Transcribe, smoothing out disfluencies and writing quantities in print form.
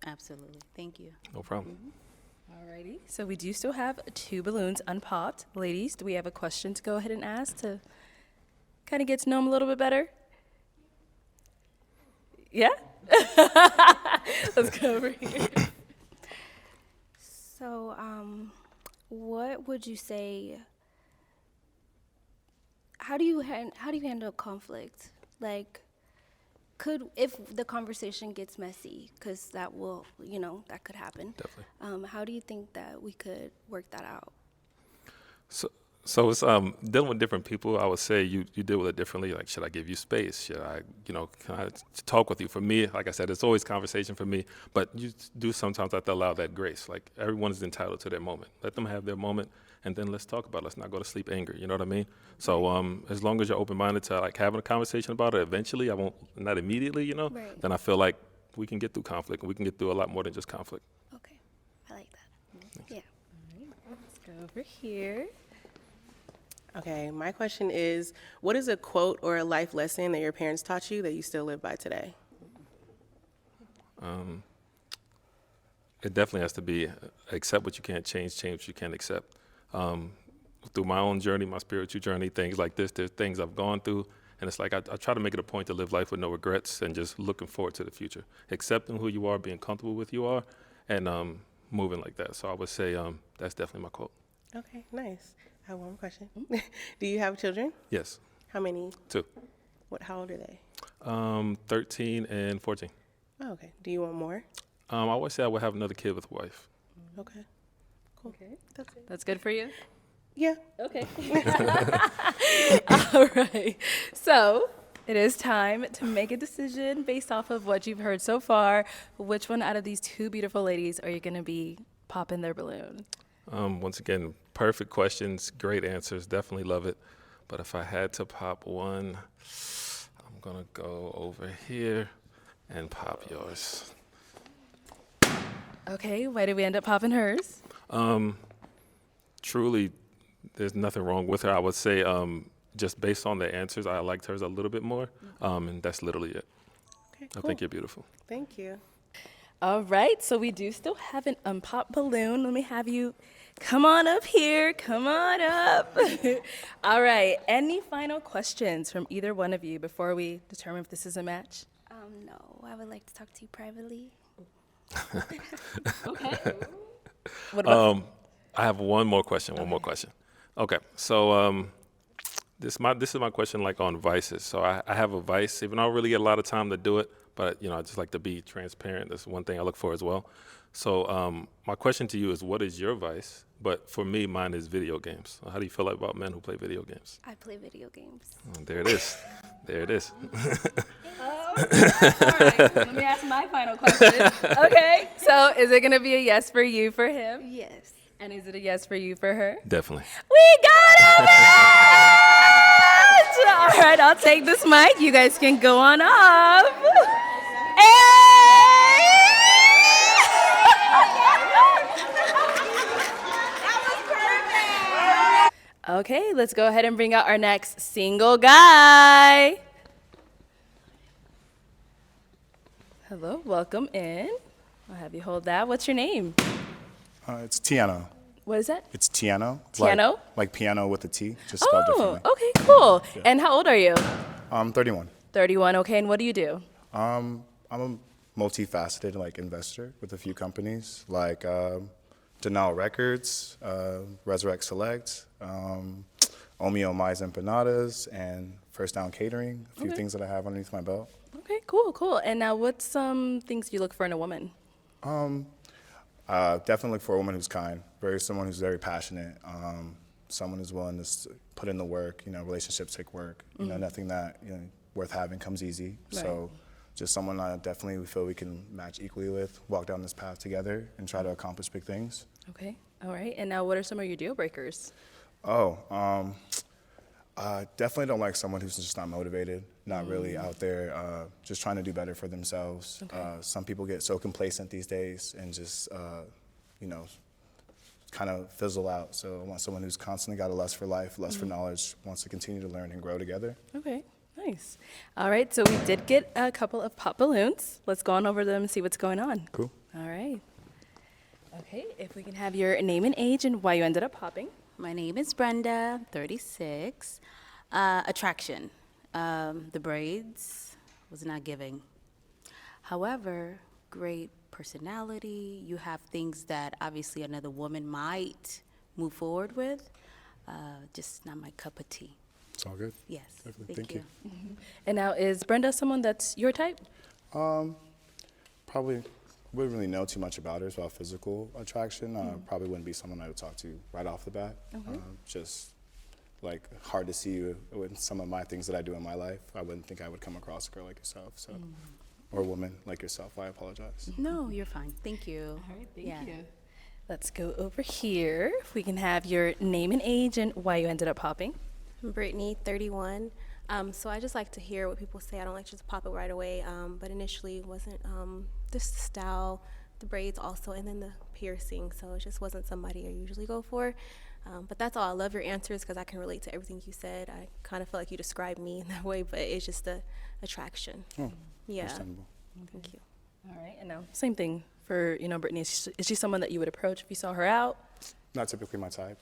Absolutely. Thank you. No problem. Alrighty. So we do still have two balloons unpopped. Ladies, do we have a question to go ahead and ask to kind of get to know them a little bit better? Yeah? Let's go over here. So, what would you say? How do you handle conflict? Like, if the conversation gets messy, because that will, that could happen. Definitely. How do you think that we could work that out? So it's dealing with different people. I would say you deal with it differently. Like, should I give you space? Should I, can I talk with you? For me, like I said, it's always conversation for me. But you do sometimes have to allow that grace. Like, everyone is entitled to their moment. Let them have their moment, and then let's talk about it. Let's not go to sleep angry. You know what I mean? So as long as you're open-minded to like having a conversation about it, eventually, not immediately, Right. then I feel like we can get through conflict, and we can get through a lot more than just conflict. Okay, I like that. Yeah. Let's go over here. Okay, my question is, what is a quote or a life lesson that your parents taught you that you still live by today? It definitely has to be accept what you can't change, change what you can't accept. Through my own journey, my spiritual journey, things like this, there's things I've gone through, and it's like I try to make it a point to live life with no regrets and just looking forward to the future, accepting who you are, being comfortable with who you are, and moving like that. So I would say that's definitely my quote. Okay, nice. I have one more question. Do you have children? Yes, How many? 2, How old are they? 13 and 14. Oh, okay. Do you want more? I always say I would have another kid with a wife. Okay. Cool. Okay. That's it. That's good for you? Yeah. Okay. All right. So it is time to make a decision based off of what you've heard so far. Which one out of these two beautiful ladies are you going to be popping their balloon? Once again, perfect questions, great answers, definitely love it. But if I had to pop one, I'm gonna go over here and pop yours. Okay. Why did we end up popping hers? Truly, there's nothing wrong with her. I would say just based on the answers, I liked hers a little bit more, and that's literally it. Okay, I cool. think you're beautiful. Thank you. All right. So we do still have an unpopped balloon. Let me have you come on up here. Come on up. All right. Any final questions from either one of you before we determine if this is a match? No, I would like to talk to you privately. Okay. What about I have one more question. One more question. Okay, so this is my question, like on vices. So I have a vice, even though I don't really get a lot of time to do it, but I just like to be transparent. That's one thing I look for as well. So my question to you is, what is your vice? But for me, mine is video games. How do you feel about men who play video games? I play video games. There it is. There it is. All right. Let me ask my final question. Okay. So is it going to be a yes for you for him? Yes. And is it a yes for you for her? Definitely. We got a match! All right, I'll take this mic. You guys can go on off. Okay, let's go ahead and bring out our next single guy. Hello, welcome in. I'll have you hold that. What's your name? It's Tiano. What is that? It's Tiano. Tiano? Like piano with a T, just spelled Oh, differently. okay, cool. And how old are you? I'm 31. 31, okay. And what do you do? I'm a multifaceted investor with a few companies like Denal Records, Resurrect Select, Omeo Mais Empanadas, and First Down Catering. A few Okay. things that I have underneath my belt. Okay, cool, cool. And now what's some things you look for in a woman? Definitely look for a woman who's kind, someone who's very passionate, someone who's willing to put in the work. Relationships take work. Nothing that worth having comes easy. Right. So, just someone I definitely feel we can match equally with, walk down this path together, and try to accomplish big things. Okay, all right. And now what are some of your deal breakers? Definitely don't like someone who's just not motivated, not really out there, just trying to do better for themselves. Okay. Some people get so complacent these days and just, kind of fizzle out. So I want someone who's constantly got a lust for life, lust for knowledge, wants to continue to learn and grow together. Okay, Nice. All right, so we did get a couple of pop balloons. Let's go on over them and see what's going on. Cool. All right. Okay, if we can have your name and age and why you ended up popping. My name is Brenda, 36. Attraction. The braids was not giving. However, great personality. You have things that obviously another woman might move forward with. Just not my cup of tea. It's all good. Yes. Definitely. Thank you. And now, is Brenda someone that's your type? Probably wouldn't really know too much about her, about physical attraction. Probably wouldn't be someone I would talk to right off the bat. Just like hard to see you with some of my things that I do in my life. I wouldn't think I would come across a girl like yourself, so or a woman like yourself. I apologize. No, you're fine. Thank you. All right, thank Yeah. you. Let's go over here. If we can have your name and age and why you ended up popping. I'm Brittany, 31. So I just like to hear what people say. I don't like to just pop it right away. But initially it wasn't just the style, the braids also, and then the piercing. So it just wasn't somebody I usually go for. But that's all. I love your answers because I can relate to everything you said. I kind of feel like you described me in that way, but it's just the attraction. Oh, Yeah. understandable. Thank you. All right, and now same thing for Brittany. Is she someone that you would approach if you saw her out? Not typically my type.